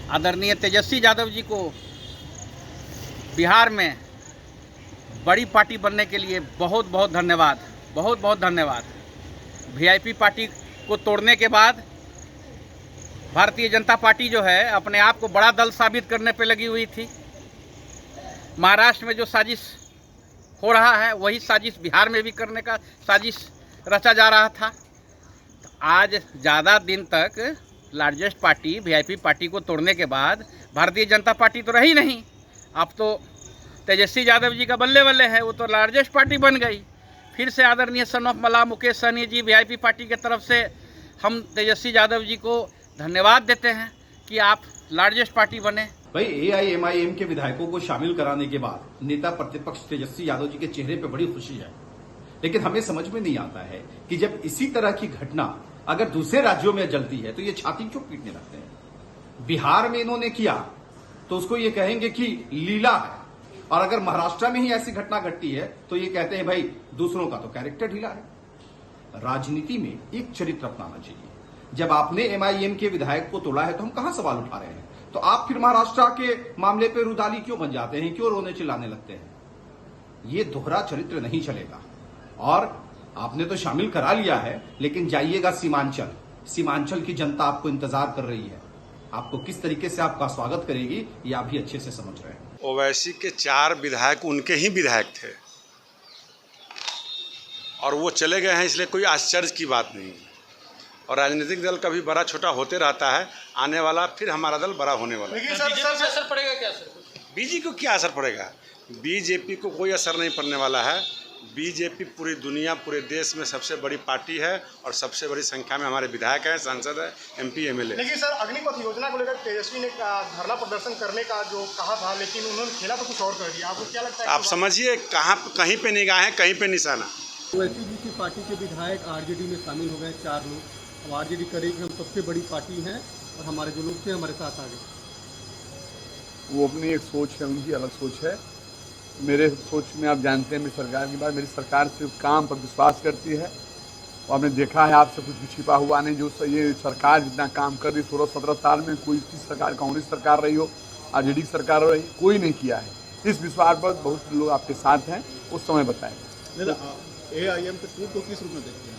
आदरणीय तेजस्वी यादव जी को बिहार में बड़ी पार्टी बनने के लिए बहुत बहुत धन्यवाद, बहुत बहुत धन्यवाद। वीआईपी पार्टी को तोड़ने के बाद भारतीय जनता पार्टी जो है अपने आप को बड़ा दल साबित करने पे लगी हुई थी। महाराष्ट्र में जो साजिश हो रहा है वही साजिश बिहार में भी करने का साजिश रचा जा रहा था। तो आज ज़्यादा दिन तक लार्जेस्ट पार्टी वीआईपी पार्टी को तोड़ने के बाद भारतीय जनता पार्टी तो रही नहीं। अब तो तेजस्वी यादव जी का बल्ले बल्ले है, वो तो लार्जेस्ट पार्टी बन गई। फिर से आदरणीय सन ऑफ मला मुकेश सहनी जी वीआईपी पार्टी की तरफ से हम तेजस्वी यादव जी को धन्यवाद देते हैं कि आप लार्जेस्ट पार्टी बने। भाई एआईएमआईएम के विधायकों को शामिल कराने के बाद नेता प्रतिपक्ष तेजस्वी यादव जी के चेहरे पे बड़ी खुशी है, लेकिन हमें समझ में नहीं आता है कि जब इसी तरह की घटना अगर दूसरे राज्यों में जलती है तो ये छाती क्यों पीटने लगते हैं। बिहार में इन्होंने किया तो उसको ये कहेंगे कि लीला है, और अगर महाराष्ट्र में ही ऐसी घटना घटती है तो ये कहते हैं भाई दूसरों का तो कैरेक्टर ढीला है। राजनीति में एक चरित्र अपनाना चाहिए। जब आपने एमआईएम के विधायक को तोड़ा है तो हम कहां सवाल उठा रहे हैं, तो आप फिर महाराष्ट्र के मामले पे रुदाली क्यों बन जाते हैं, क्यों रोने चिल्लाने लगते हैं। ये दोहरा चरित्र नहीं चलेगा। और आपने तो शामिल करा लिया है, लेकिन जाइएगा सीमांचल, सीमांचल की जनता आपको इंतजार कर रही है। आपको किस तरीके से आपका स्वागत करेगी ये आप भी अच्छे से समझ रहे हैं। ओवैसी के 4 विधायक उनके ही विधायक थे और वो चले गए हैं, इसलिए कोई आश्चर्य की बात नहीं। और राजनीतिक दल कभी बड़ा छोटा होते रहता है, आने वाला फिर हमारा दल बड़ा होने वाला है। असर पड़ेगा क्या सर? बीजेपी को क्या असर पड़ेगा? बीजेपी को कोई असर नहीं पड़ने वाला है। बीजेपी पूरी दुनिया, पूरे देश में सबसे बड़ी पार्टी है और सबसे बड़ी संख्या में हमारे विधायक हैं, सांसद हैं, एमपी एमएलए। लेकिन सर अग्निपथ योजना को लेकर तेजस्वी ने धरना प्रदर्शन करने का जो कहा था, लेकिन उन्होंने खेला तो कुछ और कर दिया। आपको क्या लगता है? आप समझिए कहीं पे निगाहें, कहीं पे निशाना। ओवैसी जी की पार्टी के विधायक आरजेडी में शामिल हो गए 4 लोग। अब आरजेडी करेगी हम सबसे बड़ी पार्टी हैं और हमारे जो लोग थे हमारे साथ आ गए। वो अपनी एक सोच है, उनकी अलग सोच है। मेरे सोच में आप जानते हैं मेरी सरकार की बात, मेरी सरकार सिर्फ काम पर विश्वास करती है। और आपने देखा है, आपसे कुछ भी छिपा हुआ नहीं। जो ये सरकार जितना काम कर रही 16-17 साल में कोई की सरकार, कांग्रेस सरकार रही हो, आरजेडी की सरकार रही, कोई नहीं किया है। इस विश्वास पर बहुत लोग आपके साथ हैं, उस समय बताएंगे। एआईएम के टूट को किस रूप में देखते हैं?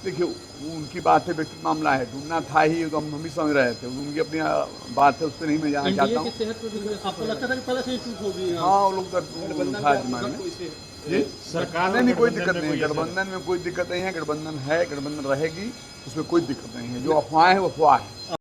देखिए, उनकी बात है, व्यक्तिगत मामला है, डूबना था ही तो हम भी समझ रहे थे। उनकी अपनी बात है, उस पर नहीं मैं जाना चाहता हूँ। आपको लगता था कि पहले से ही टूट होगी? हाँ, वो लोग जी, सरकार ने नहीं, कोई दिक्कत नहीं है। गठबंधन में कोई दिक्कत नहीं है, गठबंधन है, गठबंधन रहेगी, उसमें कोई दिक्कत नहीं है। जो अफवाह है वो अफवाह है।